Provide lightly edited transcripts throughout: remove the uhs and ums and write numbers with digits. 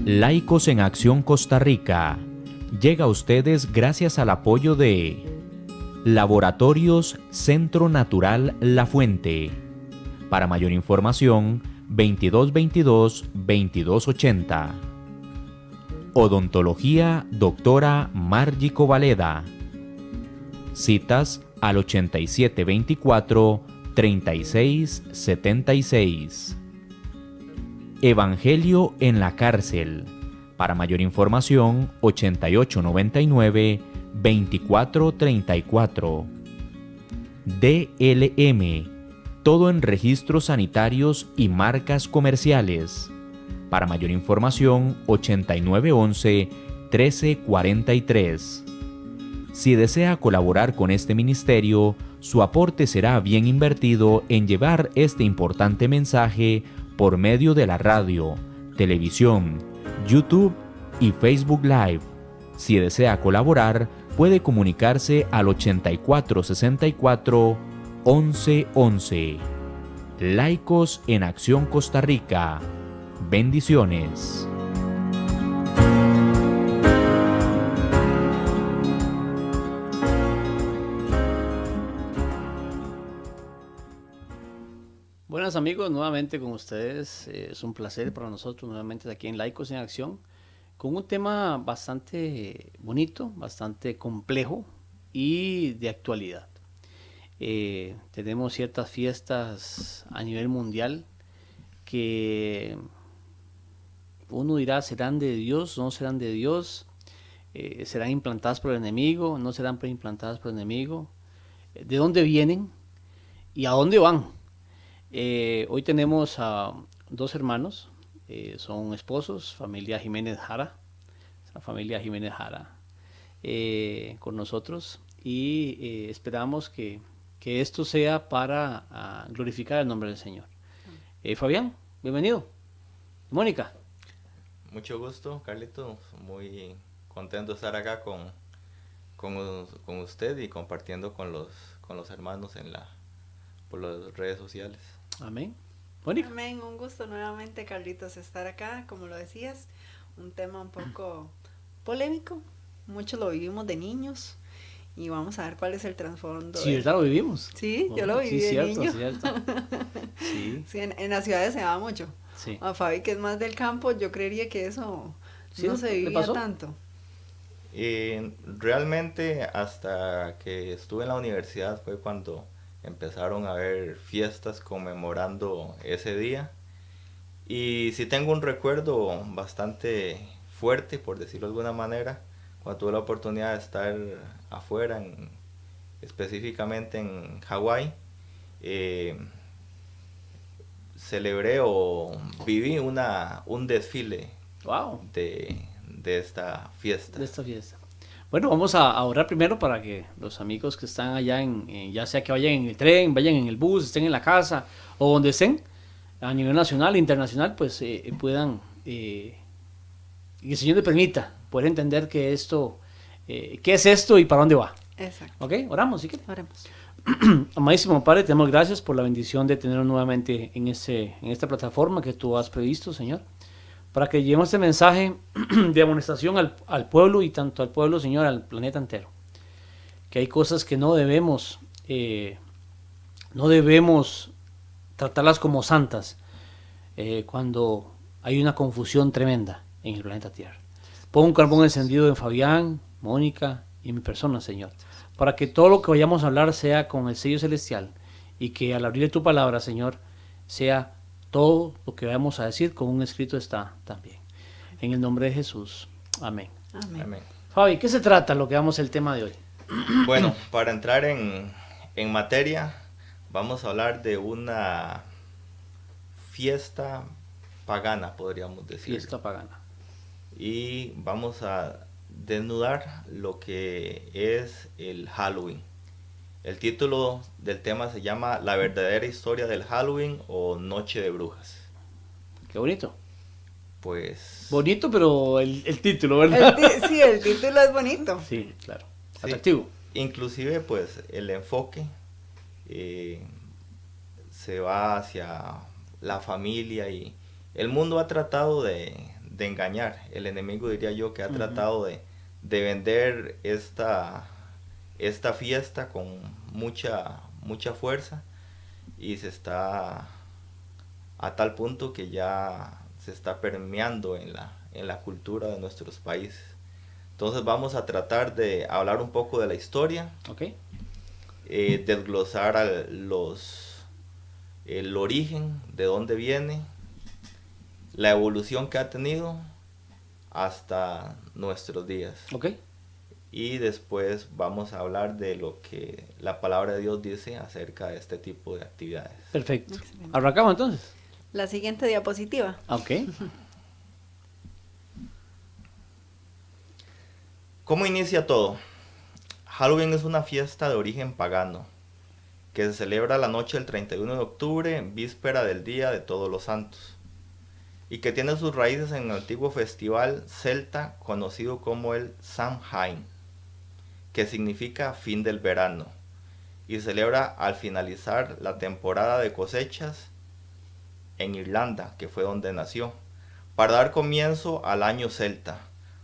Laicos en Acción Costa Rica llega a ustedes gracias al apoyo de Laboratorios Centro Natural La Fuente. Para mayor información, 2222-2280. Odontología Doctora Margie Covaleda. Citas al 8724-3676. Evangelio en la Cárcel. Para mayor información, 8899-2434. DLM. Todo en registros sanitarios y marcas comerciales. Para mayor información, 8911-1343. Si desea colaborar con este ministerio, su aporte será bien invertido en llevar este importante mensaje por medio de la radio, televisión, YouTube y Facebook Live. Si desea colaborar, puede comunicarse al 8464-1111. Laicos en Acción Costa Rica. Bendiciones. Buenas amigos, nuevamente con ustedes. Es un placer para nosotros nuevamente aquí en Laicos en Acción, con un tema bastante bonito, bastante complejo y de actualidad. Tenemos ciertas fiestas a nivel mundial que uno dirá, ¿serán de Dios o no serán de Dios? ¿Serán implantadas por el enemigo? ¿No serán implantadas por el enemigo? ¿De dónde vienen? ¿Y a dónde van? Hoy tenemos a dos hermanos, son esposos, familia Jiménez Jara, la familia Jiménez Jara con nosotros, y esperamos que esto sea para glorificar el nombre del Señor. Fabián, bienvenido. Mónica. Mucho gusto, Carlito, muy contento de estar acá con usted y compartiendo con los hermanos por las redes sociales. Amén. Mónica. Amén, un gusto nuevamente, Carlitos, estar acá, como lo decías, un tema un poco polémico, muchos lo vivimos de niños y vamos a ver cuál es el trasfondo. Sí, ¿verdad? Lo vivimos. Sí, yo lo viví sí, de cierto, niño. Cierto. Sí. Sí, en las ciudades se da mucho. Sí. A Fabi, que es más del campo, yo creería que eso Sí, no se ¿le vivía pasó? tanto. Realmente hasta que estuve en la universidad fue cuando empezaron a haber fiestas conmemorando ese día. Y sí tengo un recuerdo bastante fuerte, por decirlo de alguna manera, cuando tuve la oportunidad de estar afuera, específicamente en Hawái. Celebré o viví un desfile Wow. de esta fiesta. De esta fiesta. Bueno, vamos a orar primero para que los amigos que están allá, ya sea que vayan en el tren, vayan en el bus, estén en la casa o donde estén, a nivel nacional e internacional, pues puedan, y el Señor le permita poder entender que esto, qué es esto y para dónde va. Exacto. ¿Ok? Oramos, ¿sí? Oremos. Amadísimo Padre, te damos gracias por la bendición de tenernos nuevamente en esta plataforma que tú has previsto, Señor, para que llevemos este mensaje de amonestación al pueblo, y tanto al pueblo, Señor, al planeta entero. Que hay cosas que no debemos tratarlas como santas cuando hay una confusión tremenda en el planeta Tierra. Pon un carbón encendido en Fabián, Mónica y en mi persona, Señor, para que todo lo que vayamos a hablar sea con el sello celestial, y que al abrir tu palabra, Señor, sea todo lo que vamos a decir con un escrito está también. En el nombre de Jesús. Amén. Amén. Amén. Fabi, ¿qué se trata lo que vamos el tema de hoy? Bueno, para entrar en materia, vamos a hablar de una fiesta pagana, podríamos decir. Fiesta pagana. Y vamos a desnudar lo que es el Halloween. El título del tema se llama La verdadera historia del Halloween o Noche de Brujas. Qué bonito. Pues... Bonito, pero el título, ¿verdad? Sí, el título es bonito. Sí, claro. Sí. Atractivo. Inclusive pues el enfoque se va hacia la familia, y el mundo ha tratado de de engañar. El enemigo, diría yo, que ha tratado de vender esta fiesta con mucha fuerza, y se está a tal punto que ya se está permeando en la cultura de nuestros países. Entonces vamos a tratar de hablar un poco de la historia, Ok. Desglosar el origen, de dónde viene, la evolución que ha tenido hasta nuestros días. Ok. Y después vamos a hablar de lo que la palabra de Dios dice acerca de este tipo de actividades. Perfecto. Excelente. ¿Arrancamos entonces? La siguiente diapositiva. Ok. ¿Cómo inicia todo? Halloween es una fiesta de origen pagano que se celebra la noche del 31 de octubre, víspera del Día de Todos los Santos, y que tiene sus raíces en el antiguo festival celta conocido como el Samhain, que significa fin del verano, y se celebra al finalizar la temporada de cosechas en Irlanda, que fue donde nació, para dar comienzo al año celta,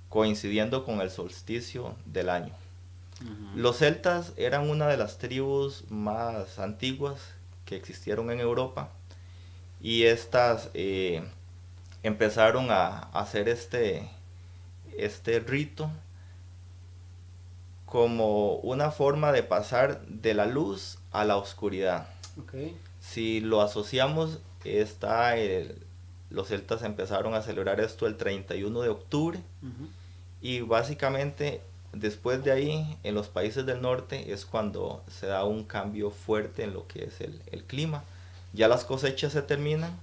coincidiendo con el solsticio del año. Los celtas eran una de las tribus más antiguas que existieron en Europa, y estas empezaron a hacer este rito como una forma de pasar de la luz a la oscuridad. Ok. Si lo asociamos, los celtas empezaron a celebrar esto el 31 de octubre, y básicamente después de ahí, en los países del norte, es cuando se da un cambio fuerte en lo que es el clima. Ya las cosechas se terminan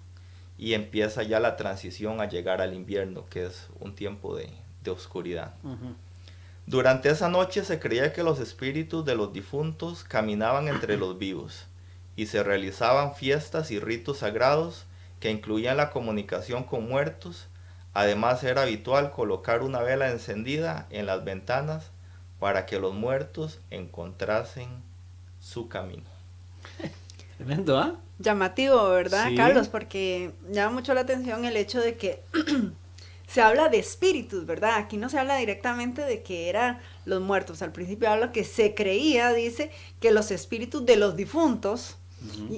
y empieza ya la transición a llegar al invierno, que es un tiempo de oscuridad. Durante esa noche se creía que los espíritus de los difuntos caminaban entre los vivos, y se realizaban fiestas y ritos sagrados que incluían la comunicación con muertos. Además, era habitual colocar una vela encendida en las ventanas para que los muertos encontrasen su camino. Tremendo, ¿ah? Llamativo, ¿verdad, Sí. Carlos? Porque llama mucho la atención el hecho de que se habla de espíritus, ¿verdad? Aquí no se habla directamente de que eran los muertos. Al principio habla que se creía, dice, que los espíritus de los difuntos,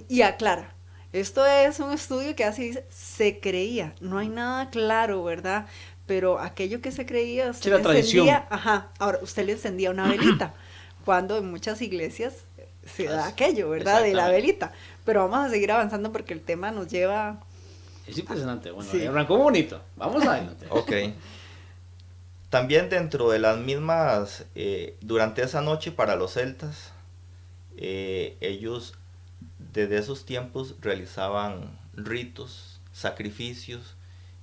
y aclara, esto es un estudio que así dice, se creía, no hay nada claro, ¿verdad? Pero aquello que se creía, usted Sí, la le tradición. encendía, ahora usted le encendía una velita, cuando en muchas iglesias se da aquello, ¿verdad? De la Exactamente. velita. Pero vamos a seguir avanzando porque el tema nos lleva... Es impresionante. Bueno, Sí. arrancó bonito. Vamos adelante. Ok. También dentro de las mismas, durante esa noche para los celtas, ellos desde esos tiempos realizaban ritos, sacrificios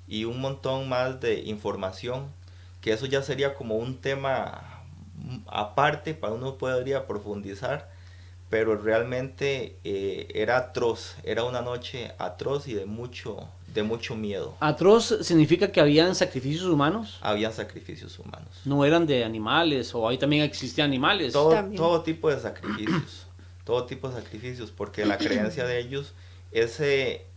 y un montón más de información, que eso ya sería como un tema aparte, para uno podría profundizar, pero realmente era atroz, era una noche atroz y de mucho miedo. ¿Atroz significa que habían sacrificios humanos? Habían sacrificios humanos. ¿No eran de animales? ¿O ahí también existían animales? También. Todo tipo de sacrificios, todo tipo de sacrificios, porque la creencia de ellos es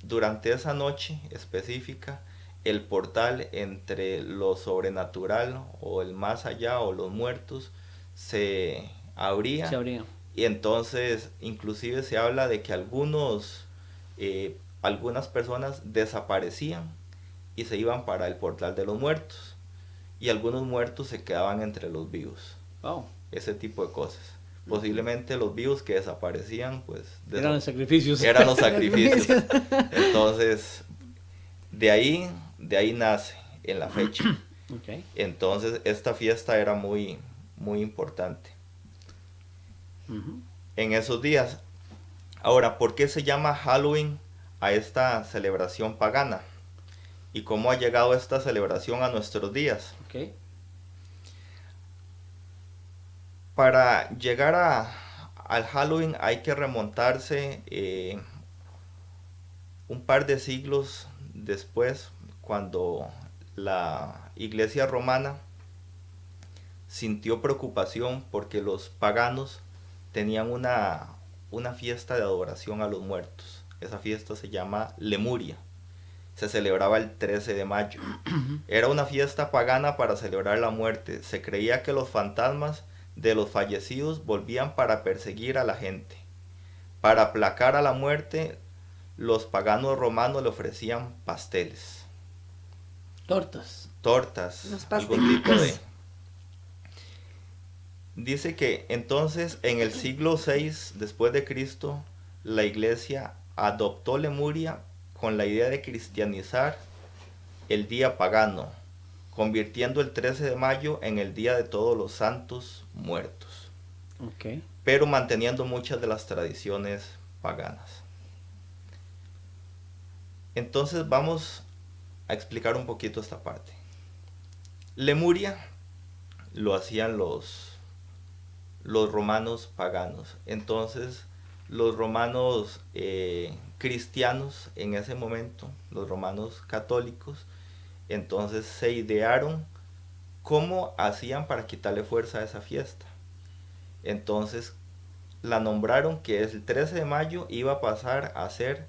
durante esa noche específica, el portal entre lo sobrenatural o el más allá o los muertos se abría. Se abrían. Y entonces inclusive se habla de que algunas personas desaparecían y se iban para el portal de los muertos, y algunos muertos se quedaban entre los vivos. Wow. Ese tipo de cosas. Posiblemente los vivos que desaparecían, pues Eran los sacrificios. eran los sacrificios. Entonces, de ahí nace en la fecha. Ok. Entonces, esta fiesta era muy, muy importante Ujú. en esos días. Ahora, ¿por qué se llama Halloween a esta celebración pagana? ¿Y cómo ha llegado esta celebración a nuestros días? Ok. Para llegar al Halloween hay que remontarse un par de siglos después, cuando la Iglesia romana sintió preocupación porque los paganos tenían una fiesta de adoración a los muertos. Esa fiesta se llama Lemuria. se celebraba el 13 de mayo. Era una fiesta pagana para celebrar la muerte. Se creía que los fantasmas de los fallecidos volvían para perseguir a la gente. Para aplacar a la muerte, los paganos romanos le ofrecían pasteles. Tortas. Los Algún tipo de... Dice que entonces en el siglo VI después de Cristo, la iglesia adoptó Lemuria con la idea de cristianizar el día pagano, convirtiendo el 13 de mayo en el día de todos los santos muertos, Okay. pero manteniendo muchas de las tradiciones paganas. Entonces vamos a explicar un poquito esta parte. Lemuria lo hacían los romanos paganos. Entonces los romanos cristianos en ese momento, los romanos católicos, entonces se idearon cómo hacían para quitarle fuerza a esa fiesta. Entonces la nombraron que el 13 de mayo iba a pasar a ser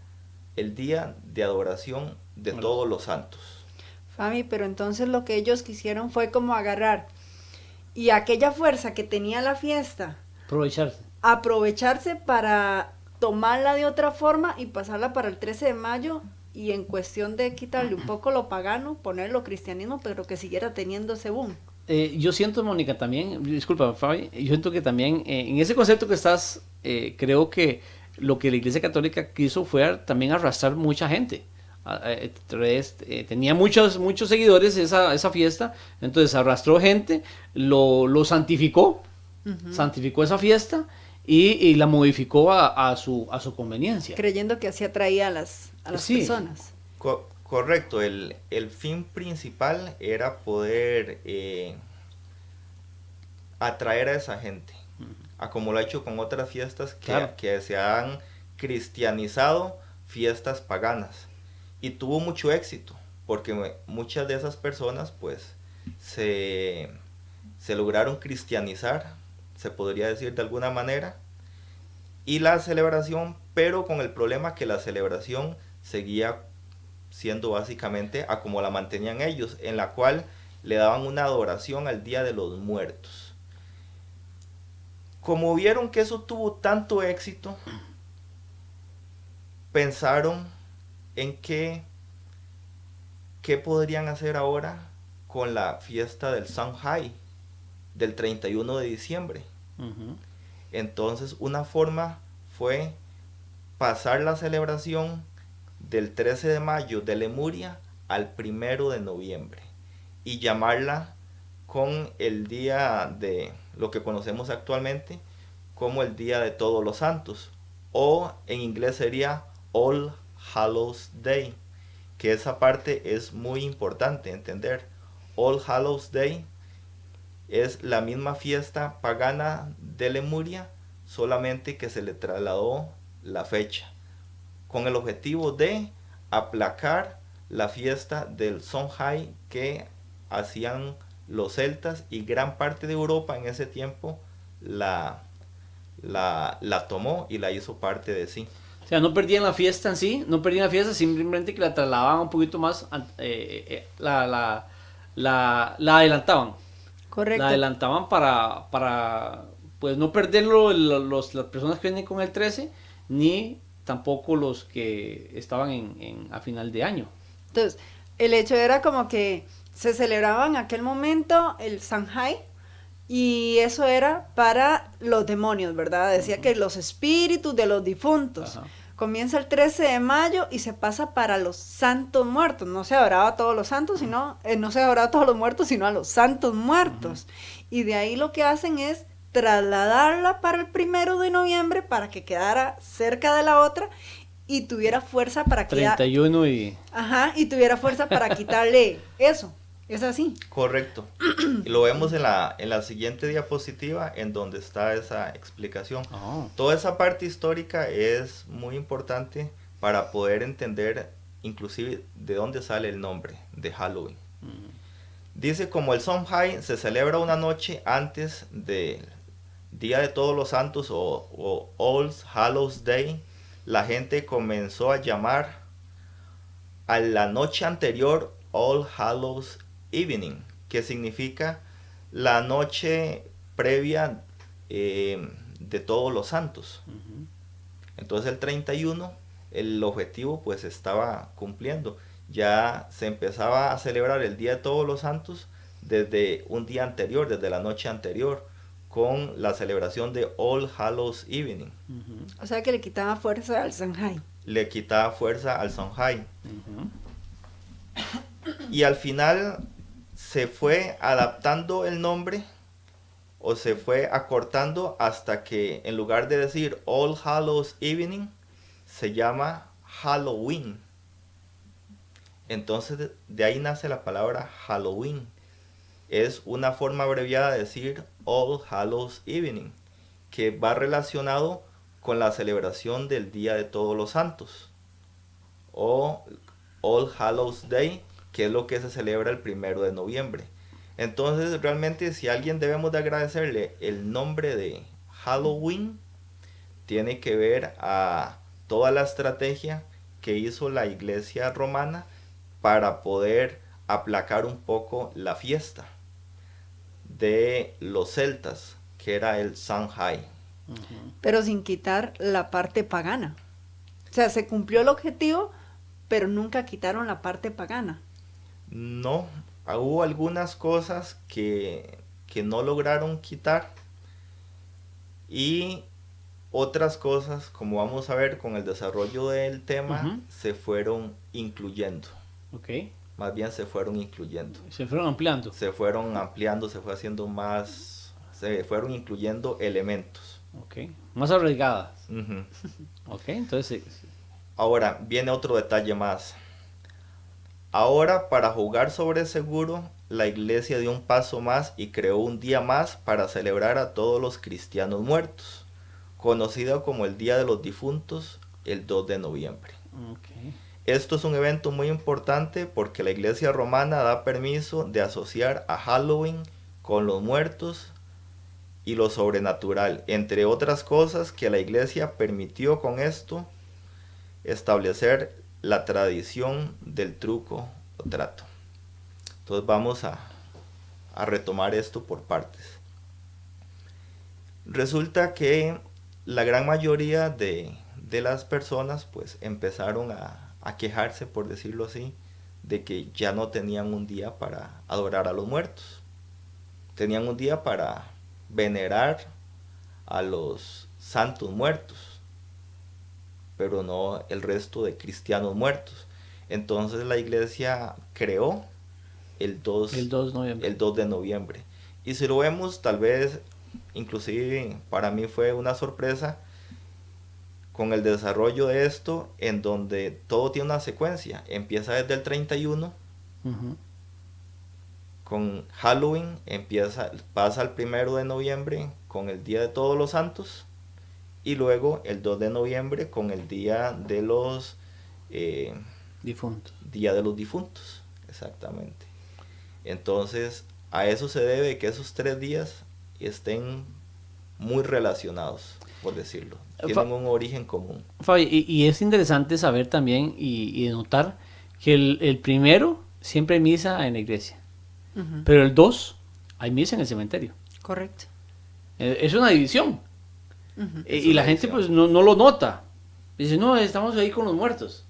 el día de adoración de todos los santos. Fabi, pero entonces lo que ellos quisieron fue como agarrar y aquella fuerza que tenía la fiesta, aprovecharse para tomarla de otra forma y pasarla para el 13 de mayo y en cuestión de quitarle un poco lo pagano, ponerlo cristianismo, pero que siguiera teniendo ese boom. Yo siento, Mónica, también, disculpa, Fabi, yo siento que también en ese concepto que estás, creo que lo que la Iglesia Católica quiso fue también arrastrar mucha gente. Tenía muchos seguidores esa fiesta, entonces arrastró gente, lo santificó, santificó esa fiesta y la modificó a su conveniencia. Creyendo que así atraía a las Sí. personas. Correcto, el fin principal era poder atraer a esa gente, a como lo ha hecho con otras fiestas que se han cristianizado, fiestas paganas, y tuvo mucho éxito, porque muchas de esas personas pues se lograron cristianizar, se podría decir de alguna manera, y la celebración, pero con el problema que la celebración seguía siendo básicamente a como la mantenían ellos, en la cual le daban una adoración al Día de los Muertos. Como vieron que eso tuvo tanto éxito, pensaron en qué podrían hacer ahora con la fiesta del Samhain, del 31 de diciembre. Entonces una forma fue pasar la celebración del 13 de mayo de Lemuria al 1 de noviembre y llamarla con el día de lo que conocemos actualmente como el Día de Todos los Santos, o en inglés sería All Hallows Day, que esa parte es muy importante entender. All Hallows Day es la misma fiesta pagana de Lemuria, solamente que se le trasladó la fecha, con el objetivo de aplacar la fiesta del Samhain que hacían los celtas, y gran parte de Europa en ese tiempo la tomó y la hizo parte de sí. O sea, no perdían la fiesta en sí, simplemente que la trasladaban un poquito más, la adelantaban. Correcto. La adelantaban para pues no perderlo las personas que vienen con el 13, ni tampoco los que estaban a final de año. Entonces, el hecho era como que se celebraba en aquel momento el Samhain, y eso era para los demonios, ¿verdad? Decía que los espíritus de los difuntos. Ajá. Comienza el 13 de mayo y se pasa para los santos muertos. No se adoraba a todos los santos, no se adoraba a todos los muertos, sino a los santos muertos. Y de ahí lo que hacen es trasladarla para el 1 de noviembre para que quedara cerca de la otra y tuviera fuerza para 31 y... Ajá, y tuviera fuerza para quitarle eso. Es así. Correcto. Y lo vemos en la siguiente diapositiva, en donde está esa explicación. Oh. Toda esa parte histórica es muy importante para poder entender inclusive de dónde sale el nombre de Halloween. Dice, como el Samhain se celebra una noche antes del Día de Todos los Santos o All Hallows Day, la gente comenzó a llamar a la noche anterior, All Hallows Evening, que significa la noche previa de todos los santos. Entonces el 31, el objetivo pues estaba cumpliendo. Ya se empezaba a celebrar el Día de Todos los Santos desde un día anterior, desde la noche anterior, con la celebración de All Hallows Evening. O sea que le quitaba fuerza al Samhain. Le quitaba fuerza al Samhain. Y al final se fue adaptando el nombre, o se fue acortando, hasta que en lugar de decir All Hallows Evening, se llama Halloween. Entonces de ahí nace la palabra Halloween. Es una forma abreviada de decir All Hallows Evening, que va relacionado con la celebración del Día de Todos los Santos, o All Hallows Day, que es lo que se celebra el 1 de noviembre. Entonces realmente, si a alguien debemos de agradecerle el nombre de Halloween, tiene que ver a toda la estrategia que hizo la iglesia romana para poder aplacar un poco la fiesta de los celtas, que era el Samhain. Pero sin quitar la parte pagana. O sea, se cumplió el objetivo, pero nunca quitaron la parte pagana. No, hubo algunas cosas que no lograron quitar, y otras cosas, como vamos a ver con el desarrollo del tema, se fueron incluyendo. Más bien se fueron incluyendo. Se fueron ampliando. Se fueron ampliando, se fue haciendo más, se fueron incluyendo elementos. Más arriesgadas. Uh-huh. Entonces... Ahora, viene otro detalle más. Ahora, para jugar sobre seguro, la iglesia dio un paso más y creó un día más para celebrar a todos los cristianos muertos, conocido como el Día de los Difuntos, el 2 de noviembre. Esto es un evento muy importante porque la iglesia romana da permiso de asociar a Halloween con los muertos y lo sobrenatural, entre otras cosas que la iglesia permitió con esto establecer la tradición del truco o trato. Entonces vamos a retomar esto por partes. Resulta que la gran mayoría de las personas pues empezaron a quejarse, por decirlo así, de que ya no tenían un día para adorar a los muertos. Tenían un día para venerar a los santos muertos, pero no el resto de cristianos muertos. Entonces la iglesia creó el 2 de noviembre. Y si lo vemos, tal vez, inclusive para mí fue una sorpresa con el desarrollo de esto, en donde todo tiene una secuencia. Empieza desde el 31, con Halloween, pasa al 1 de noviembre con el Día de Todos los Santos, y luego el 2 de noviembre con el Día de los Difuntos. Día de los Difuntos, exactamente. Entonces, a eso se debe que esos 3 días estén muy relacionados, por decirlo. Tienen un origen común. Fabi, y es interesante saber también y notar que el primero siempre hay misa en la iglesia, pero el 2 hay misa en el cementerio. Correcto. Es una división. Y la gente pues no lo nota. Dice, no, estamos ahí con los muertos.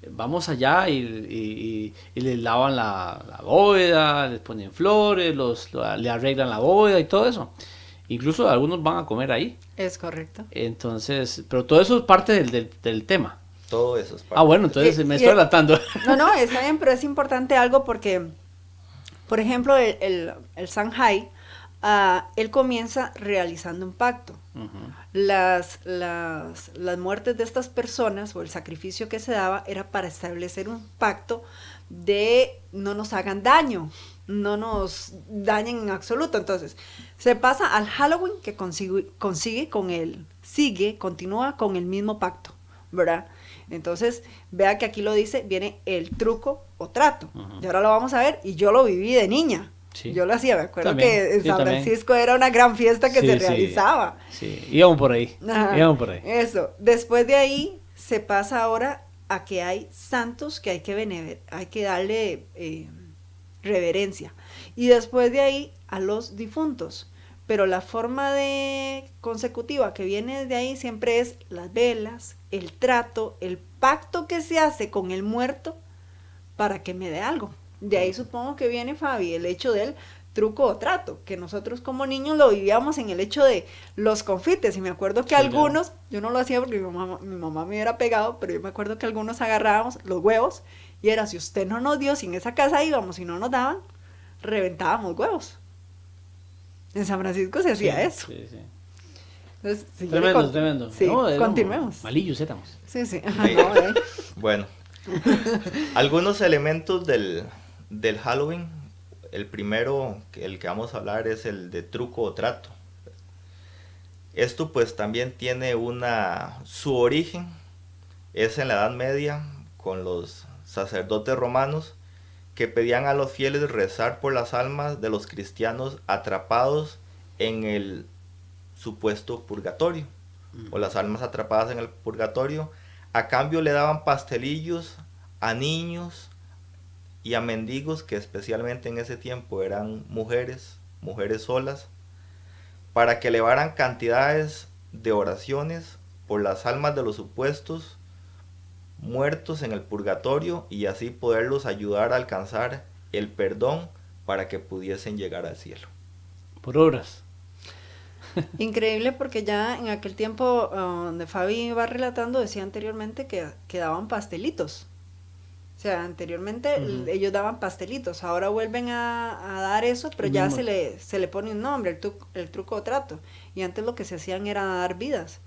Vamos allá y les lavan la bóveda, les ponen flores, le arreglan la bóveda y todo eso. Incluso algunos van a comer ahí. Es correcto. Entonces, pero todo eso es parte del tema. Todo eso es parte. Bueno, entonces me estoy adelantando. No, está bien, pero es importante algo porque, por ejemplo, el Samhain, él comienza realizando un pacto. Las muertes de estas personas o el sacrificio que se daba era para establecer un pacto de no nos hagan daño, no nos dañen en absoluto. Entonces se pasa al Halloween, que continúa con el mismo pacto, ¿verdad? Entonces vea que aquí lo dice, viene el truco o trato. Y ahora lo vamos a ver, y yo lo viví de niña. Sí. Yo lo hacía, me acuerdo también, que en San Francisco era una gran fiesta que se realizaba. Sí, íbamos por ahí. Eso. Después de ahí se pasa ahora a que hay santos que hay que darle reverencia. Y después de ahí a los difuntos. Pero la forma consecutiva que viene de ahí siempre es las velas, el trato, el pacto que se hace con el muerto para que me dé algo. De ahí supongo que viene, Fabi, el hecho del truco o trato, que nosotros como niños lo vivíamos en el hecho de los confites, y me acuerdo que algunos, yo no lo hacía porque mi mamá me hubiera pegado, pero yo me acuerdo que algunos agarrábamos los huevos, y era, si usted no nos dio, si en esa casa íbamos y no nos daban, reventábamos huevos. En San Francisco se hacía eso. Sí, sí. Entonces, si Tremendo. Sí, continuemos. Malillos éramos. Sí. Bueno, algunos elementos del Halloween. El primero, el que vamos a hablar, es el de truco o trato. Esto pues también tiene su origen, es en la Edad Media, con los sacerdotes romanos, que pedían a los fieles rezar por las almas de los cristianos atrapados en el supuesto purgatorio, o las almas atrapadas en el purgatorio. A cambio le daban pastelillos a niños y a mendigos, que especialmente en ese tiempo eran mujeres solas, para que elevaran cantidades de oraciones por las almas de los supuestos muertos en el purgatorio, y así poderlos ayudar a alcanzar el perdón para que pudiesen llegar al cielo. Por horas. Increíble, porque ya en aquel tiempo donde Fabi va relatando, decía anteriormente que daban pastelitos. O sea, anteriormente ellos daban pastelitos, ahora vuelven a dar eso, pero ya se le pone un nombre, el truco o trato. Y antes lo que se hacían era dar vidas.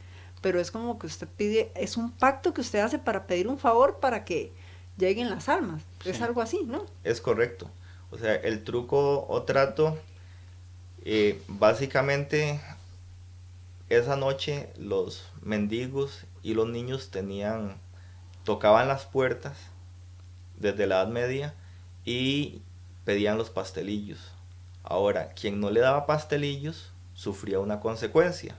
Pero es como que usted pide, es un pacto que usted hace para pedir un favor para que lleguen las almas. Sí. Es algo así, ¿no? Es correcto. O sea, el truco o trato, básicamente, esa noche los mendigos y los niños tocaban las puertas desde la Edad Media y pedían los pastelillos. Ahora, quien no le daba pastelillos sufría una consecuencia.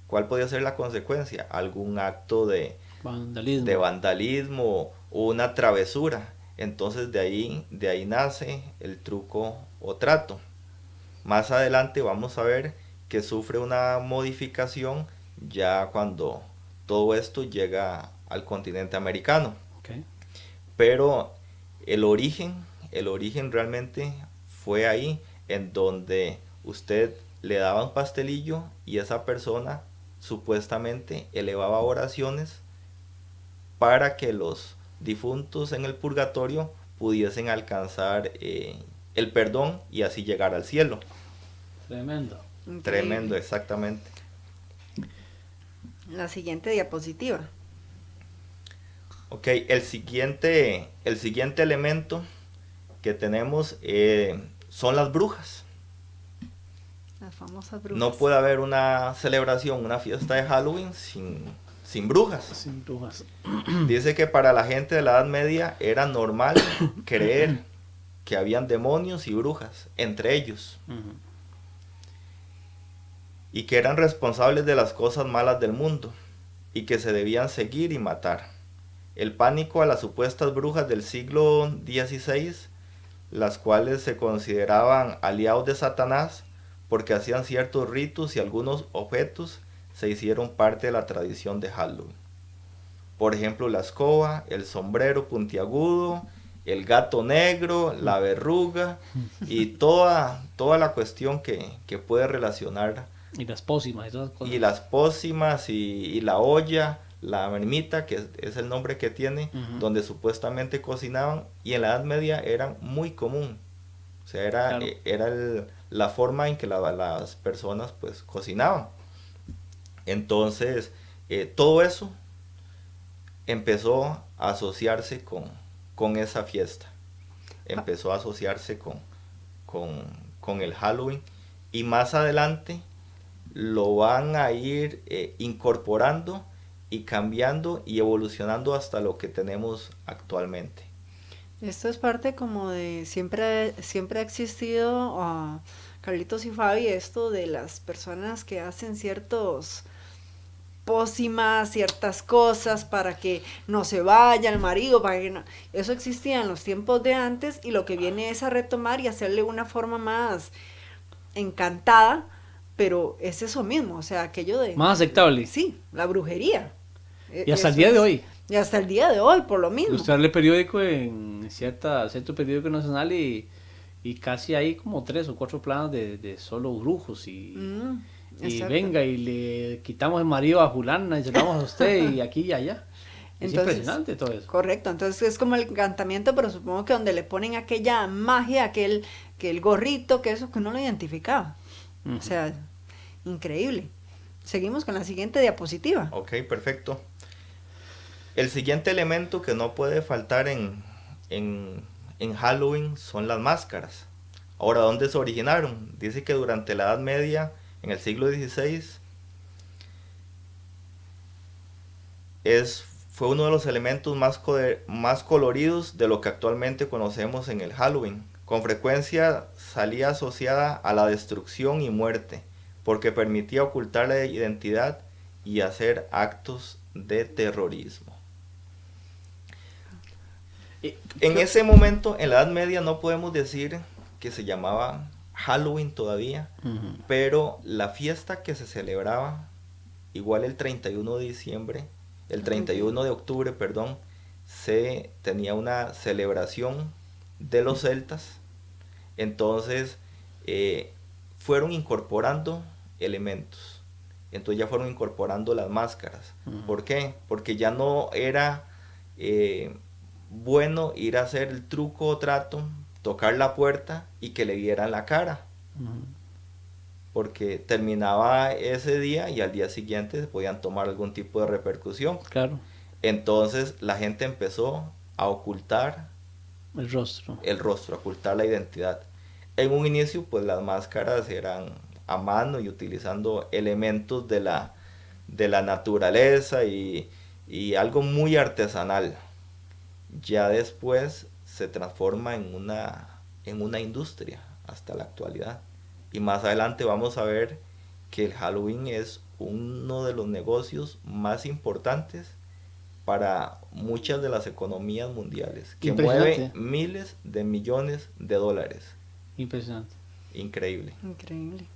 ¿Cuál podía ser la consecuencia? Algún acto de vandalismo o una travesura. Entonces de ahí nace el truco o trato. Más adelante vamos a ver que sufre una modificación ya cuando todo esto llega al continente americano. Okay. Pero el origen realmente fue ahí, en donde usted le daba un pastelillo y esa persona supuestamente elevaba oraciones para que los difuntos en el purgatorio pudiesen alcanzar el perdón y así llegar al cielo. Tremendo. Tremendo, exactamente. La siguiente diapositiva. Ok, el siguiente elemento que tenemos son las brujas. Las famosas brujas. No puede haber una celebración, una fiesta de Halloween sin brujas. Sin brujas. Dice que para la gente de la Edad Media era normal creer que habían demonios y brujas entre ellos. Uh-huh. Y que eran responsables de las cosas malas del mundo y que se debían seguir y matar. El pánico a las supuestas brujas del siglo XVI, las cuales se consideraban aliados de Satanás porque hacían ciertos ritos y algunos objetos se hicieron parte de la tradición de Halloween. Por ejemplo, la escoba, el sombrero puntiagudo, el gato negro, la verruga y toda la cuestión que puede relacionar. Y las pócimas y todas las cosas. Y las pócimas y la olla, la mermita, que es el nombre que tiene, uh-huh, donde supuestamente cocinaban, y en la Edad Media eran muy común. O sea, era la forma en que las personas pues cocinaban. Entonces, todo eso empezó a asociarse con esa fiesta. Empezó a asociarse con el Halloween, y más adelante lo van a ir incorporando y cambiando y evolucionando hasta lo que tenemos actualmente. Esto es parte como de siempre ha existido, Carlitos y Fabi, esto de las personas que hacen ciertos pócimas, ciertas cosas para que no se vaya el marido, para que no... Eso existía en los tiempos de antes y lo que viene es a retomar y hacerle una forma más encantada, pero es eso mismo, o sea, aquello de... Más aceptable. Sí, la brujería. Y hasta el Eso día de es. hoy. Y hasta el día de hoy, por lo mismo. Usted lee periódico en cierto periódico nacional y casi hay como 3 o 4 planos de solo brujos y Exacto. venga y le quitamos el marido a fulana y se lo damos a usted y aquí y allá. Es Entonces, impresionante todo eso. Correcto, entonces es como el encantamiento, pero supongo que donde le ponen aquella magia, que el gorrito, que eso que uno lo identificaba. O sea, increíble. Seguimos con la siguiente diapositiva. Ok, perfecto. El siguiente elemento que no puede faltar en Halloween son las máscaras. Ahora, ¿dónde se originaron? Dice que durante la Edad Media, en el siglo XVI, fue uno de los elementos más coloridos de lo que actualmente conocemos en el Halloween. Con frecuencia salía asociada a la destrucción y muerte, porque permitía ocultar la identidad y hacer actos de terrorismo. En ese momento, en la Edad Media, no podemos decir que se llamaba Halloween todavía, pero la fiesta que se celebraba, igual el 31 de diciembre, el 31 de octubre, perdón, se tenía una celebración de los celtas. Entonces, fueron incorporando elementos. Entonces ya fueron incorporando las máscaras. ¿Por qué? Porque ya no era bueno ir a hacer el truco o trato, tocar la puerta y que le vieran la cara. Porque terminaba ese día y al día siguiente se podían tomar algún tipo de repercusión. Claro. Entonces la gente empezó a ocultar el rostro, a ocultar la identidad. En un inicio, pues las máscaras eran a mano y utilizando elementos de la naturaleza y algo muy artesanal. Ya después se transforma en una industria hasta la actualidad. Y más adelante vamos a ver que el Halloween es uno de los negocios más importantes para muchas de las economías mundiales, que mueve miles de millones de dólares. Impresionante. Increíble. Increíble.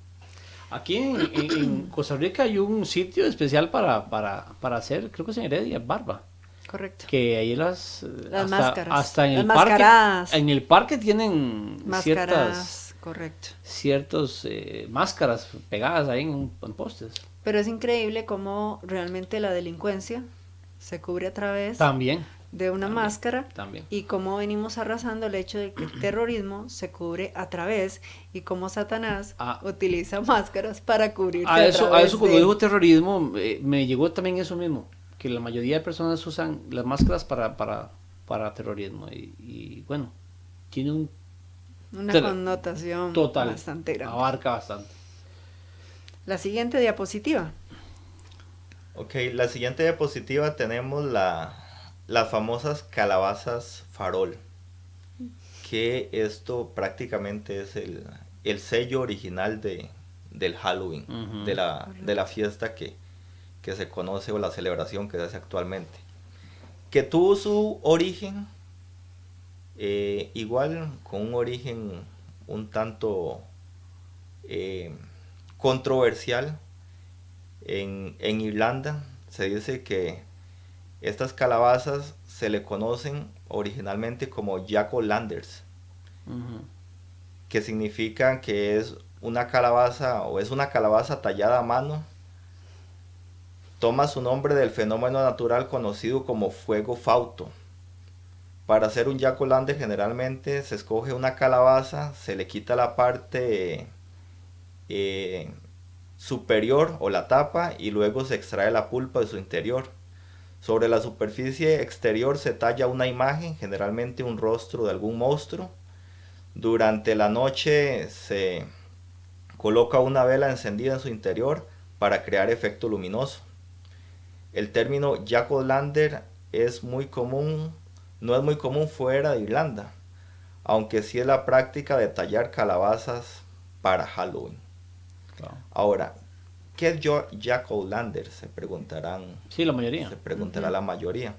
Aquí en Costa Rica hay un sitio especial para hacer, creo que es en Heredia, barba. Correcto. Que ahí las máscaras. Hasta en las el mascaradas. parque. En el parque tienen Máscaras, correcto. Ciertas máscaras pegadas ahí en postes. Pero es increíble cómo realmente la delincuencia se cubre a través También. de una máscara También. y cómo venimos arrasando el hecho de que el terrorismo se cubre a través y cómo Satanás utiliza máscaras para cubrirse a eso cuando de... digo terrorismo me llegó también eso mismo, que la mayoría de personas usan las máscaras para terrorismo y bueno, tiene una connotación total, bastante grande. abarca bastante. La siguiente diapositiva. Ok, la siguiente diapositiva tenemos las famosas calabazas farol, que esto prácticamente es el sello original del Halloween, de la fiesta que se conoce o la celebración que se hace actualmente, que tuvo su origen igual con un origen un tanto controversial en Irlanda. Se dice que estas calabazas se le conocen originalmente como jack-o'-lanterns, que significa que es una calabaza tallada a mano. Toma su nombre del fenómeno natural conocido como fuego fauto. Para hacer un jack-o'-lantern generalmente se escoge una calabaza, se le quita la parte superior o la tapa y luego se extrae la pulpa de su interior. Sobre la superficie exterior se talla una imagen, generalmente un rostro de algún monstruo. Durante la noche se coloca una vela encendida en su interior para crear efecto luminoso. El término jack-o'-lantern no es muy común fuera de Irlanda, aunque sí es la práctica de tallar calabazas para Halloween. Claro. Ahora, ¿qué es Jack O'Lantern? Se preguntarán. Sí, la mayoría. Se preguntará la mayoría.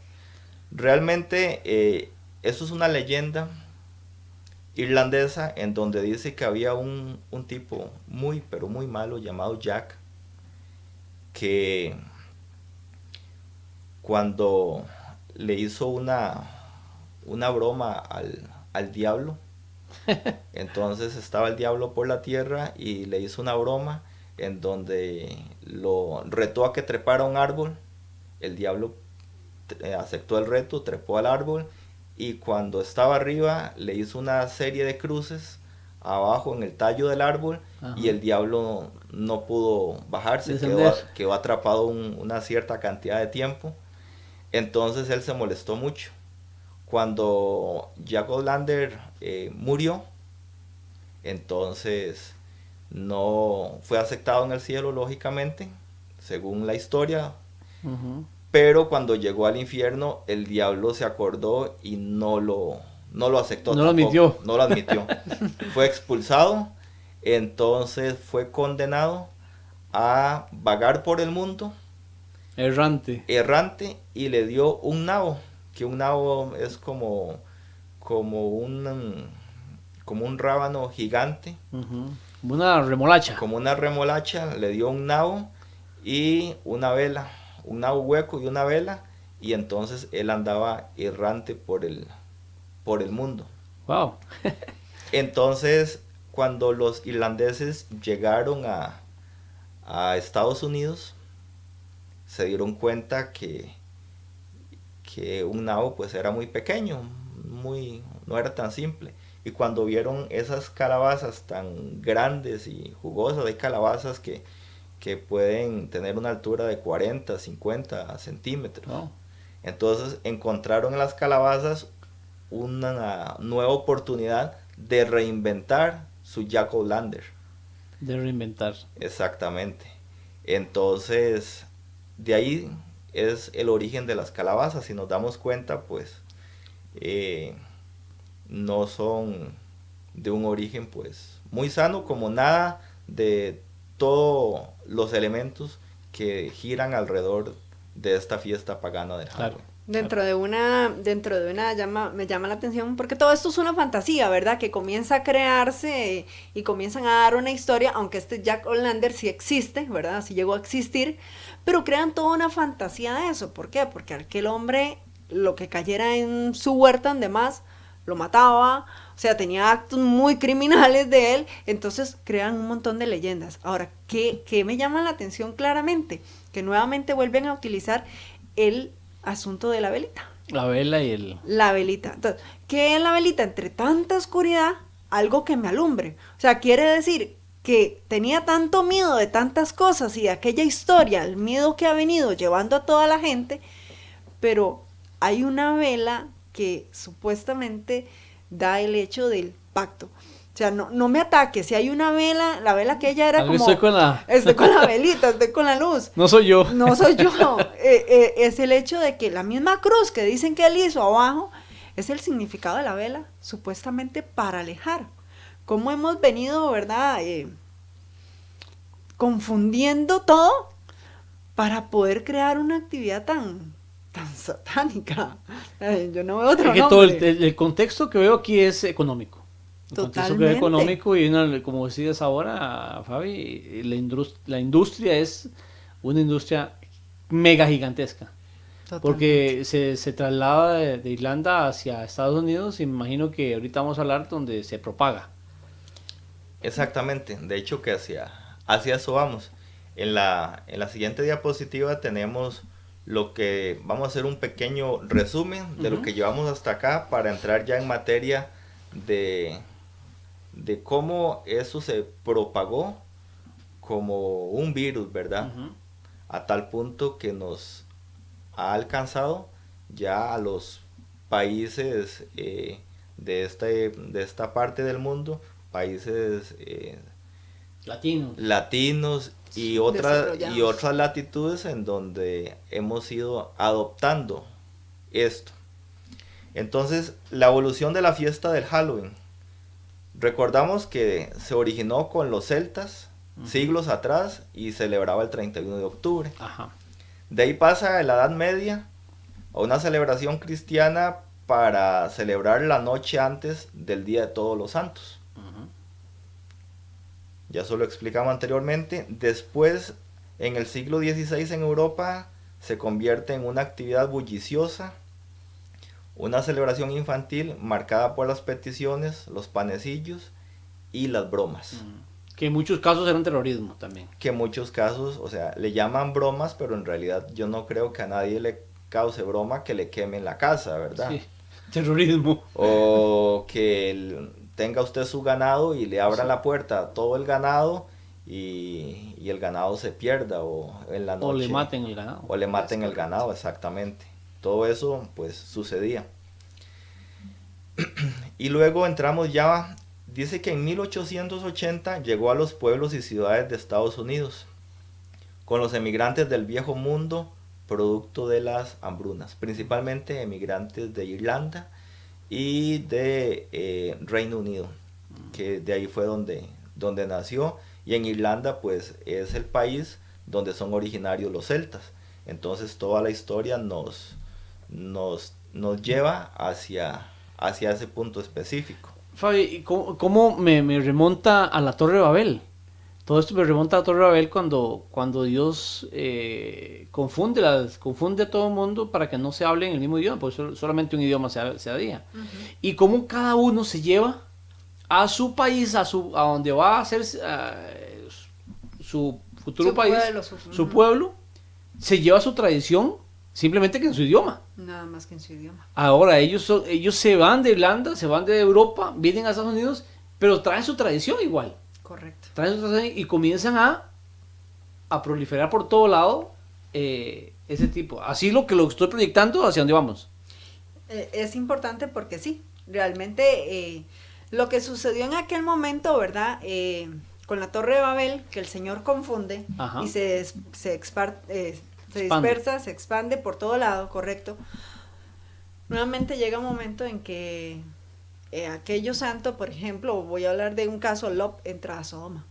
Realmente, eso es una leyenda irlandesa en donde dice que había un tipo muy, pero muy malo llamado Jack, que cuando le hizo una broma al diablo, entonces estaba el diablo por la tierra y le hizo una broma en donde lo retó a que trepara a un árbol. El diablo aceptó el reto, trepó al árbol, y cuando estaba arriba le hizo una serie de cruces abajo en el tallo del árbol. Ajá. Y el diablo no pudo bajarse, quedó atrapado una cierta cantidad de tiempo. Entonces él se molestó mucho. Cuando Jack O'Lantern murió, entonces no fue aceptado en el cielo, lógicamente, según la historia. Uh-huh. Pero cuando llegó al infierno, el diablo se acordó y no lo aceptó. No tampoco, no lo admitió. Fue expulsado, entonces fue condenado a vagar por el mundo. Errante, y le dio un nabo, que un nabo es como un rábano gigante. Uh-huh. Una remolacha. Como una remolacha, le dio un nabo y una vela. Un nabo hueco y una vela, y entonces él andaba errante por el mundo. Wow. Entonces, cuando los irlandeses llegaron a Estados Unidos, se dieron cuenta que un nabo pues era muy pequeño, no era tan simple. Y cuando vieron esas calabazas tan grandes y jugosas, hay calabazas que pueden tener una altura de 40, 50 centímetros. Oh. Entonces encontraron en las calabazas una nueva oportunidad de reinventar su Jack O'Lantern. De reinventar. Exactamente. Entonces, de ahí es el origen de las calabazas. Si nos damos cuenta, pues, no son de un origen, pues, muy sano, como nada de todos los elementos que giran alrededor de esta fiesta pagana del Halloween. Claro. Dentro de una me llama la atención porque todo esto es una fantasía, ¿verdad? Que comienza a crearse y comienzan a dar una historia, aunque este Jack O'Lantern sí existe, ¿verdad? Sí llegó a existir, pero crean toda una fantasía de eso. ¿Por qué? Porque aquel hombre, lo que cayera en su huerta, además, lo mataba, o sea, tenía actos muy criminales de él, entonces crean un montón de leyendas. Ahora, ¿qué me llama la atención claramente? Que nuevamente vuelven a utilizar el asunto de la velita. La vela La velita. Entonces, ¿qué es la velita? Entre tanta oscuridad, algo que me alumbre. O sea, quiere decir que tenía tanto miedo de tantas cosas y de aquella historia, el miedo que ha venido llevando a toda la gente, pero hay una vela que supuestamente da el hecho del pacto. O sea, no me ataques, si hay una vela, la vela que ella era como... Estoy con la velita, estoy con la luz. No soy yo. No soy yo. Es el hecho de que la misma cruz que dicen que él hizo abajo, es el significado de la vela, supuestamente para alejar. Cómo hemos venido, ¿verdad? Confundiendo todo para poder crear una actividad tan satánica. Yo no veo otro nombre. Todo el contexto que veo aquí es económico. El contexto que veo económico y como decías ahora, Fabi, la industria es una industria mega gigantesca. Totalmente. Porque se traslada de Irlanda hacia Estados Unidos y me imagino que ahorita vamos a hablar donde se propaga. Exactamente, de hecho que hacia eso vamos. En la siguiente diapositiva tenemos lo que vamos a hacer un pequeño resumen de lo que llevamos hasta acá para entrar ya en materia de cómo eso se propagó como un virus, ¿verdad? A tal punto que nos ha alcanzado ya a los países de esta parte del mundo, países latinos y otras latitudes en donde hemos ido adoptando esto. Entonces, la evolución de la fiesta del Halloween. Recordamos que se originó con los celtas siglos atrás, y celebraba el 31 de octubre. Ajá. De ahí pasa a la Edad Media a una celebración cristiana para celebrar la noche antes del Día de Todos los Santos. Ya eso lo explicamos anteriormente. Después, en el siglo XVI en Europa, se convierte en una actividad bulliciosa, una celebración infantil marcada por las peticiones, los panecillos y las bromas. Que en muchos casos eran terrorismo también. Que en muchos casos, o sea, le llaman bromas, pero en realidad yo no creo que a nadie le cause broma que le quemen la casa, ¿verdad? Sí, terrorismo. O que tenga usted su ganado y le abran la puerta a todo el ganado y el ganado se pierda, o en la noche. O le maten el ganado. O le maten el ganado, exactamente. Todo eso pues sucedía. Y luego entramos ya, dice que en 1880 llegó a los pueblos y ciudades de Estados Unidos con los emigrantes del viejo mundo, producto de las hambrunas, principalmente emigrantes de Irlanda y de Reino Unido, que de ahí fue donde nació. Y en Irlanda pues es el país donde son originarios los celtas. Entonces toda la historia nos lleva hacia ese punto específico. Fabi, ¿cómo me remonta a la Torre de Babel? Todo esto me remonta a la Torre de Babel cuando Dios confunde a todo el mundo para que no se hable en el mismo idioma, porque solamente un idioma se había. Y cómo cada uno se lleva a su país, a donde va a ser su futuro país, su pueblo, se lleva su tradición, simplemente que en su idioma. Nada más que en su idioma. Ahora ellos se van de Irlanda, se van de Europa, vienen a Estados Unidos, pero traen su tradición igual. Correcto. Traen su tradición y comienzan a proliferar por todo lado ese tipo. Así lo estoy proyectando, hacia dónde vamos. Es importante porque sí, realmente lo que sucedió en aquel momento, ¿verdad? Con la Torre de Babel, que el Señor confunde. Ajá. Y se dispersa, se expande por todo lado, correcto. Nuevamente llega un momento en que aquello santo, por ejemplo, voy a hablar de un caso, Lot entra a Sodoma,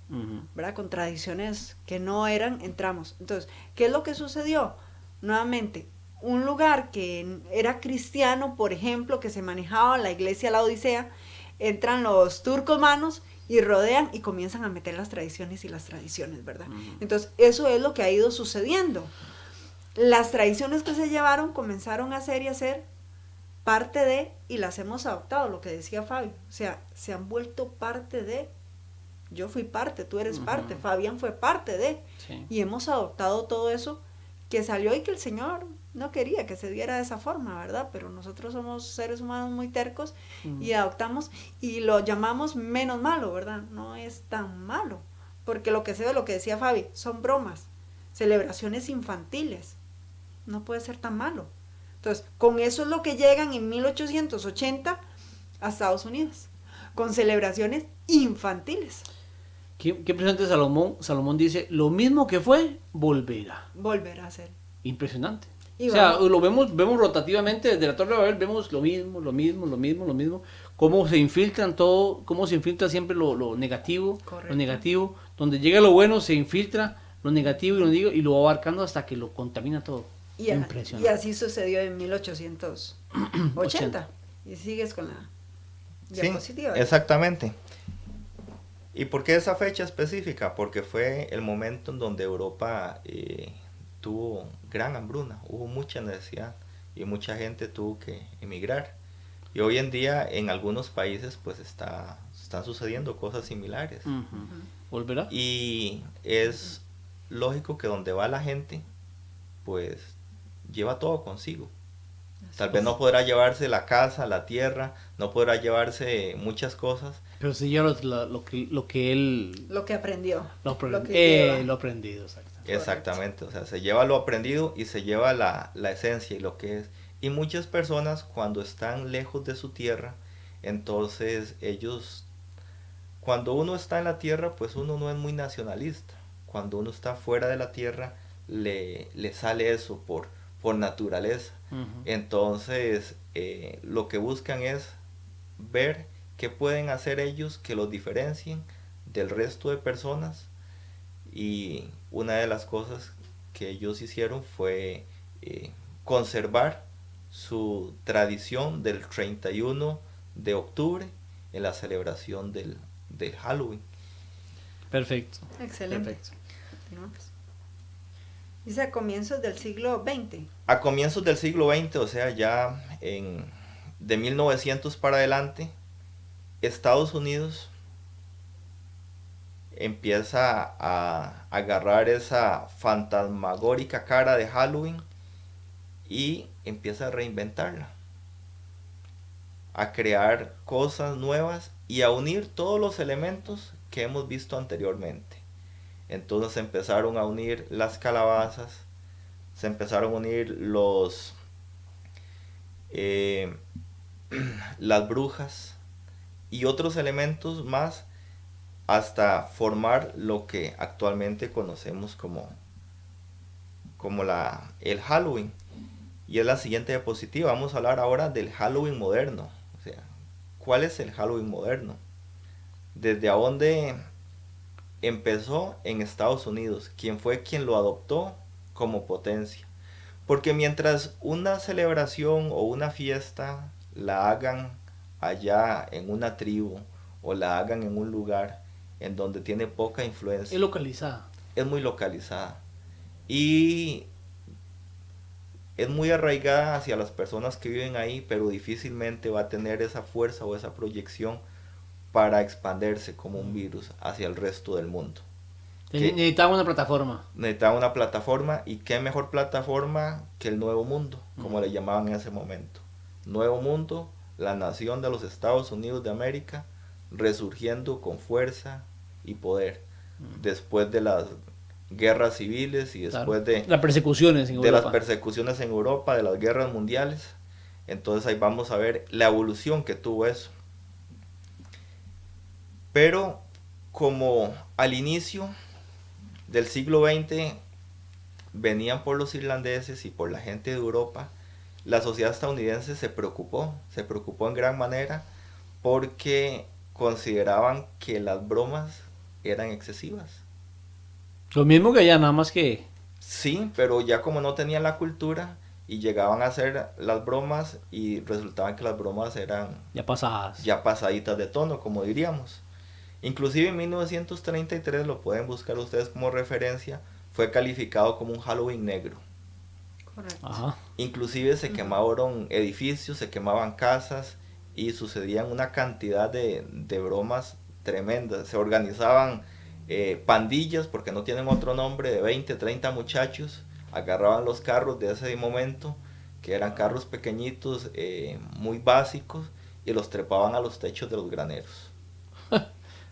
¿verdad? Con tradiciones que no eran, entramos. Entonces, ¿qué es lo que sucedió? Nuevamente, un lugar que era cristiano, por ejemplo, que se manejaba la iglesia La Odisea, entran los turcomanos y rodean y comienzan a meter las tradiciones, ¿verdad? Entonces, eso es lo que ha ido sucediendo. Las tradiciones que se llevaron comenzaron a ser parte de, y las hemos adoptado, lo que decía Fabi, o sea, se han vuelto parte de, yo fui parte, tú eres parte, Fabián fue parte de, sí. Y hemos adoptado todo eso que salió y que el Señor no quería que se diera de esa forma, ¿verdad? Pero nosotros somos seres humanos muy tercos y adoptamos y lo llamamos menos malo, ¿verdad? No es tan malo, porque lo que se ve, lo que decía Fabi, son bromas, celebraciones infantiles, no puede ser tan malo. Entonces, con eso es lo que llegan en 1880 a Estados Unidos, con celebraciones infantiles. ¿Qué impresionante Salomón dice, lo mismo que fue, volverá a ser. Impresionante. O sea, lo vemos rotativamente desde la Torre de Babel, vemos lo mismo, cómo se infiltran todo, cómo se infiltra siempre lo negativo, correcto. Lo negativo, donde llega lo bueno se infiltra lo negativo y lo va abarcando hasta que lo contamina todo. Impresionante. Y así sucedió en 1880. Y sigues con la diapositiva. Sí, exactamente. ¿Y por qué esa fecha específica? Porque fue el momento en donde Europa tuvo gran hambruna, hubo mucha necesidad y mucha gente tuvo que emigrar. Y hoy en día en algunos países pues están sucediendo cosas similares. ¿Volverá? Y es lógico que donde va la gente pues lleva todo consigo. Tal vez no podrá llevarse la casa, la tierra, no podrá llevarse muchas cosas. Pero sí lleva lo que él... Lo que aprendió. Lo aprendido, exactamente. Exactamente, o sea, se lleva lo aprendido y se lleva la esencia y lo que es. Y muchas personas cuando están lejos de su tierra, entonces ellos, cuando uno está en la tierra, pues uno no es muy nacionalista. Cuando uno está fuera de la tierra, le sale eso por naturaleza. Entonces lo que buscan es ver qué pueden hacer ellos que los diferencien del resto de personas y una de las cosas que ellos hicieron fue conservar su tradición del 31 de octubre en la celebración del Halloween. Perfecto. Excelente. Perfecto. Continuamos. Dice a comienzos del siglo XX. A comienzos del siglo XX, o sea, ya de 1900 para adelante, Estados Unidos empieza a agarrar esa fantasmagórica cara de Halloween y empieza a reinventarla, a crear cosas nuevas y a unir todos los elementos que hemos visto anteriormente. Entonces empezaron a unir las calabazas, se empezaron a unir las brujas y otros elementos más hasta formar lo que actualmente conocemos como el Halloween. Y es la siguiente diapositiva. Vamos a hablar ahora del Halloween moderno. O sea, ¿cuál es el Halloween moderno? ¿Desde dónde empezó en Estados Unidos? ¿Quién fue quien lo adoptó como potencia? Porque mientras una celebración o una fiesta la hagan allá en una tribu o la hagan en un lugar en donde tiene poca influencia, Es localizada. es muy localizada y es muy arraigada hacia las personas que viven ahí, pero difícilmente va a tener esa fuerza o esa proyección para expandirse como un virus hacia el resto del mundo. Necesitaba una plataforma. Necesitaba una plataforma, y qué mejor plataforma que el Nuevo Mundo, como le llamaban en ese momento. Nuevo Mundo, la nación de los Estados Unidos de América, resurgiendo con fuerza y poder después de las guerras civiles y después Claro. Las persecuciones en de las Europa. persecuciones en Europa, de las guerras mundiales. Entonces ahí vamos a ver la evolución que tuvo eso. Pero como al inicio del siglo XX venían por los irlandeses y por la gente de Europa, la sociedad estadounidense se preocupó en gran manera porque consideraban que las bromas eran excesivas. Lo mismo que allá, nada más que... Sí, pero ya como no tenían la cultura y llegaban a hacer las bromas y resultaban que las bromas eran Ya pasadas. ya pasaditas de tono, como diríamos. Inclusive en 1933, lo pueden buscar ustedes como referencia, fue calificado como un Halloween negro. Correcto. Ajá. Inclusive se quemaron edificios, se quemaban casas y sucedían una cantidad de bromas tremendas. Se organizaban pandillas, porque no tienen otro nombre, de 20, 30 muchachos, agarraban los carros de ese momento, que eran carros pequeñitos, muy básicos, y los trepaban a los techos de los graneros.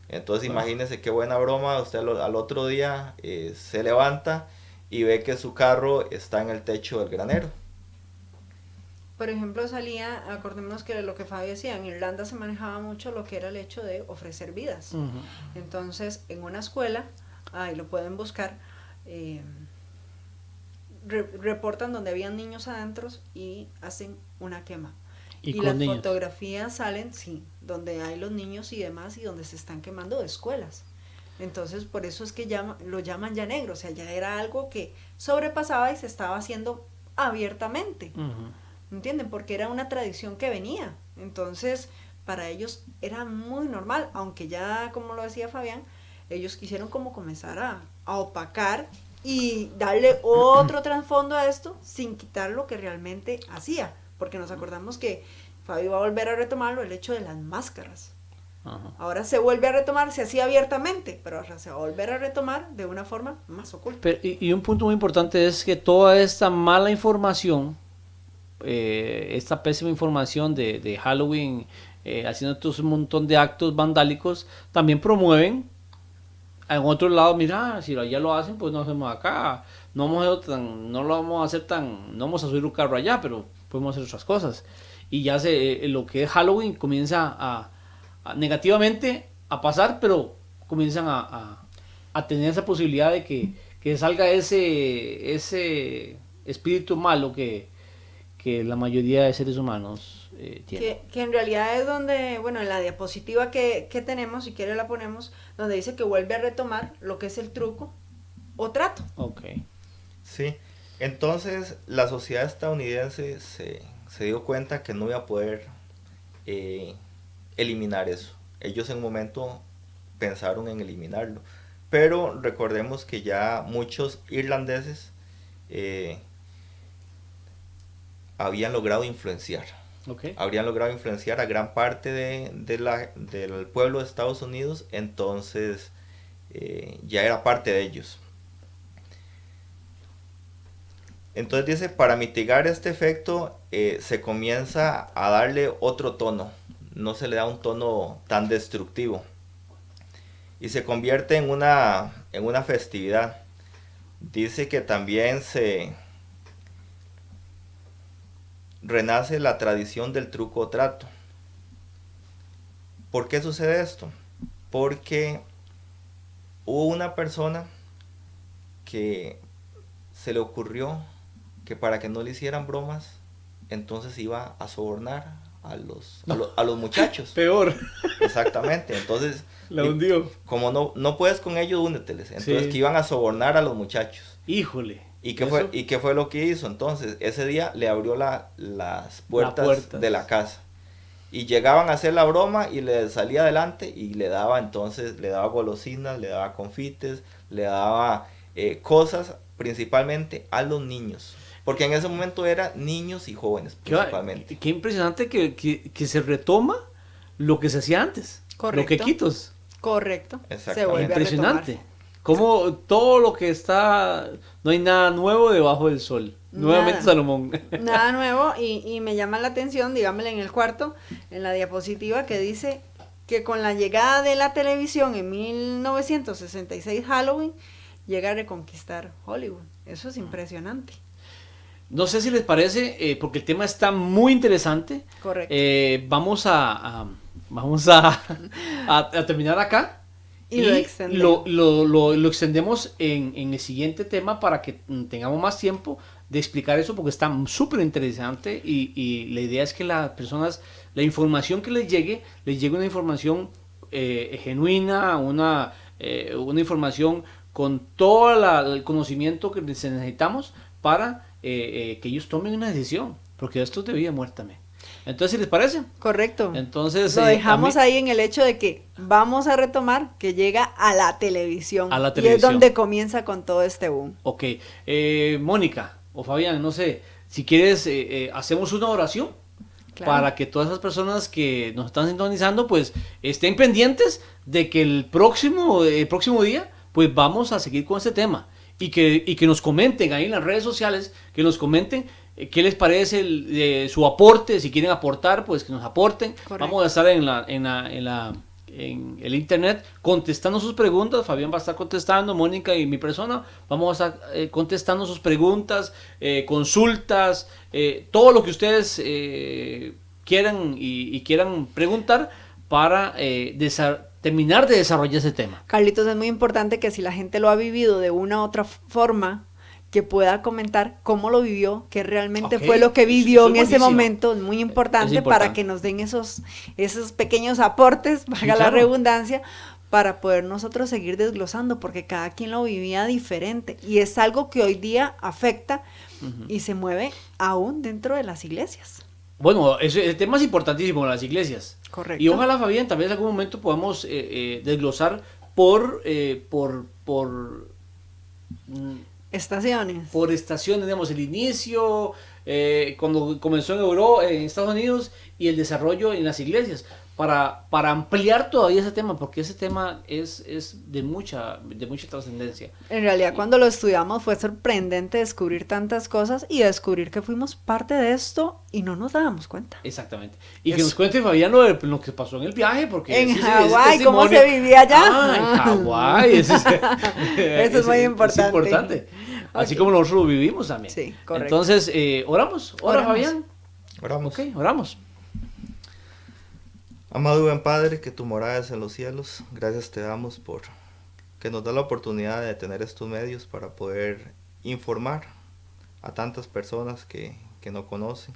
Entonces imagínense qué buena broma. Usted al otro día se levanta y ve que su carro está en el techo del granero. Por ejemplo, salía, acordémonos que lo que Fabio decía, en Irlanda se manejaba mucho lo que era el hecho de ofrecer vidas. Ujú. Entonces, en una escuela, ahí lo pueden buscar, reportan donde habían niños adentro y hacen una quema. Y Y con las niños. fotografías salen, sí, donde hay los niños y demás, y donde se están quemando de escuelas. Entonces, por eso es que lo llaman ya negro, o sea, ya era algo que sobrepasaba y se estaba haciendo abiertamente. Ujú. ¿Entienden? Porque era una tradición que venía. Entonces, para ellos era muy normal, aunque ya, como lo decía Fabián, ellos quisieron como comenzar a opacar y darle otro trasfondo a esto sin quitar lo que realmente hacía. Porque nos acordamos que Fabio va a volver a retomarlo, el hecho de las máscaras. Ajá. Ahora se vuelve a retomar, se hacía abiertamente, pero ahora se va a volver a retomar de una forma más oculta. Pero, y un punto muy importante es que toda esta mala información, esta pésima información de Halloween, haciendo todo un montón de actos vandálicos, también promueven en otro lado, mira, si allá lo hacen, pues no hacemos acá, no lo vamos a hacer no vamos a subir un carro allá, pero podemos hacer otras cosas. Y ya lo que es Halloween comienza a negativamente a pasar, pero comienzan a tener esa posibilidad de que salga ese espíritu malo que la mayoría de seres humanos tienen. Que en realidad es donde, bueno, en la diapositiva que tenemos, si quiere la ponemos, donde dice que vuelve a retomar lo que es el truco o trato. Ok. Sí, entonces la sociedad estadounidense se dio cuenta que no iba a poder eliminar eso. Ellos en un momento pensaron en eliminarlo, pero recordemos que ya muchos irlandeses habían logrado influenciar. Okay. Habrían logrado influenciar a gran parte del pueblo de Estados Unidos, entonces ya era parte de ellos. Entonces dice, para mitigar este efecto se comienza a darle otro tono, no se le da un tono tan destructivo y se convierte en una festividad. Dice que también se renace la tradición del truco o trato. ¿Por qué sucede esto? Porque hubo una persona que se le ocurrió que para que no le hicieran bromas, entonces iba a sobornar a los muchachos. Peor. Exactamente, entonces La hundió. como no puedes con ellos, úneteles. Entonces Sí. que iban a sobornar a los muchachos. Híjole. ¿Y qué fue lo que hizo? Entonces, ese día le abrió las puertas de la casa. Y llegaban a hacer la broma y le salía adelante y le daba golosinas, le daba confites, le daba cosas principalmente a los niños. Porque en ese momento eran niños y jóvenes principalmente. Qué impresionante que se retoma lo que se hacía antes. Correcto. Lo que quitos. Correcto. Exactamente. Se vuelve Impresionante. a retomar. Como todo lo que está, no hay nada nuevo debajo del sol. Nuevamente Nada. Salomón. Nada nuevo y me llama la atención, dígamele en el cuarto, en la diapositiva que dice que con la llegada de la televisión en 1966 Halloween llega a reconquistar Hollywood. Eso es impresionante. No sé si les parece, porque el tema está muy interesante. Correcto. Vamos a terminar acá. Y lo extendemos. Lo extendemos en el siguiente tema para que tengamos más tiempo de explicar eso, porque está súper interesante y la idea es que las personas, la información que les llegue una información genuina, una información con todo el conocimiento que necesitamos para que ellos tomen una decisión, porque esto es de vida o muerte también. Entonces, ¿si les parece? Correcto. Entonces, lo dejamos ahí en el hecho de que vamos a retomar que llega a la televisión. A la Y es televisión. donde comienza con todo este boom. Ok. Mónica o Fabián, no sé, si quieres, hacemos una oración Claro. para que todas esas personas que nos están sintonizando, pues, estén pendientes de que el próximo día, pues, vamos a seguir con este tema. Y que nos comenten ahí en las redes sociales, que nos comenten qué les parece su aporte, si quieren aportar, pues que nos aporten. Correcto. Vamos a estar en el internet contestando sus preguntas. Fabián va a estar contestando, Mónica y mi persona vamos a estar contestando sus preguntas, consultas, todo lo que ustedes quieran y quieran preguntar para terminar de desarrollar ese tema. Carlitos, es muy importante que si la gente lo ha vivido de una u otra forma, que pueda comentar cómo lo vivió, qué realmente Ok, fue lo que vivió eso en es ese buenísimo. momento. Es muy importante, Es para importante. que nos den esos pequeños aportes, valga la claro. redundancia, para poder nosotros seguir desglosando, porque cada quien lo vivía diferente. Y es algo que hoy día afecta y se mueve aún dentro de las iglesias. Bueno, el tema es importantísimo en las iglesias. Correcto. Y ojalá, Fabián, tal vez en algún momento podamos desglosar por Estaciones. estaciones, digamos, el inicio, cuando comenzó en Estados Unidos y el desarrollo en las iglesias, para ampliar todavía ese tema, porque ese tema es de mucha trascendencia. En realidad, cuando lo estudiamos fue sorprendente descubrir tantas cosas y descubrir que fuimos parte de esto y no nos dábamos cuenta. Exactamente. Y que Eso. nos cuente, Fabián, lo que pasó en el viaje, porque En ese Hawái, ¿cómo testimonio- se vivía allá? Ah, en Hawái. Eso es muy importante. Es importante. Así Ok. como nosotros lo vivimos también. Sí, correcto. Entonces, oramos. Ora, Oramos. Fabián. Oramos. Ok, oramos. Amado y buen Padre, que tu morada es en los cielos, gracias te damos por que nos da la oportunidad de tener estos medios para poder informar a tantas personas que no conocen,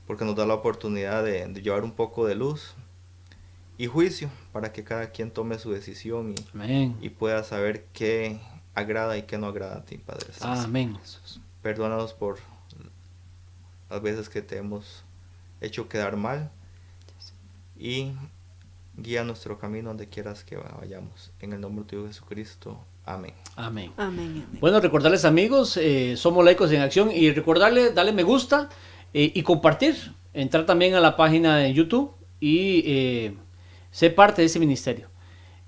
porque nos da la oportunidad de llevar un poco de luz y juicio para que cada quien tome su decisión Amén. y pueda saber qué agrada y qué no agrada a ti, Padre Celestial. Amén. Perdónanos por las veces que te hemos hecho quedar mal y guía nuestro camino donde quieras que vayamos. En el nombre de tu Hijo Jesucristo. Amén. Amén. Amén, amén. Bueno, recordarles, amigos, somos Laicos en Acción, y recordarles, darle me gusta y compartir. Entrar también a la página de YouTube y ser parte de ese ministerio.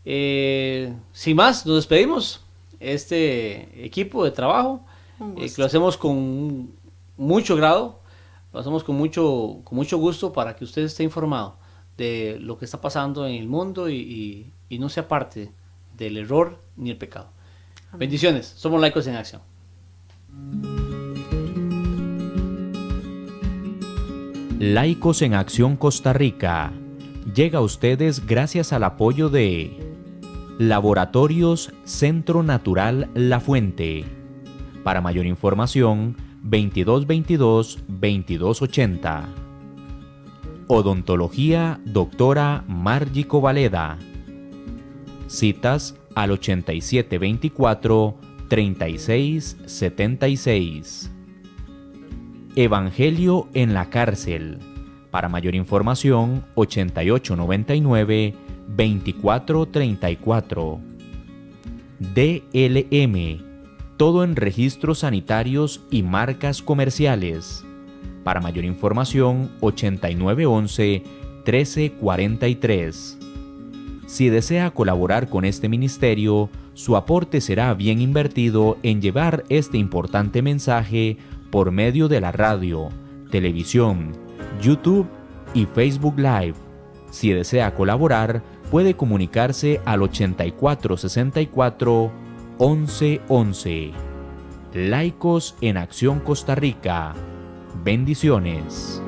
Sin más, nos despedimos. Este equipo de trabajo, que lo hacemos con mucho grado, lo hacemos con mucho gusto para que usted esté informado de lo que está pasando en el mundo y no sea parte del error ni el pecado. Amén. Bendiciones. Somos Laicos en Acción. Laicos en Acción Costa Rica llega a ustedes gracias al apoyo de Laboratorios Centro Natural La Fuente. Para mayor información, 2222-2280. Odontología Doctora Margie Covaleda. Citas al 8724-3676. Evangelio en la Cárcel. Para mayor información, 8899-2434. DLM. Todo en registros sanitarios y marcas comerciales. Para mayor información, 8911-1343. Si desea colaborar con este ministerio, su aporte será bien invertido en llevar este importante mensaje por medio de la radio, televisión, YouTube y Facebook Live. Si desea colaborar, puede comunicarse al 8464-1111. Laicos en Acción Costa Rica. Bendiciones.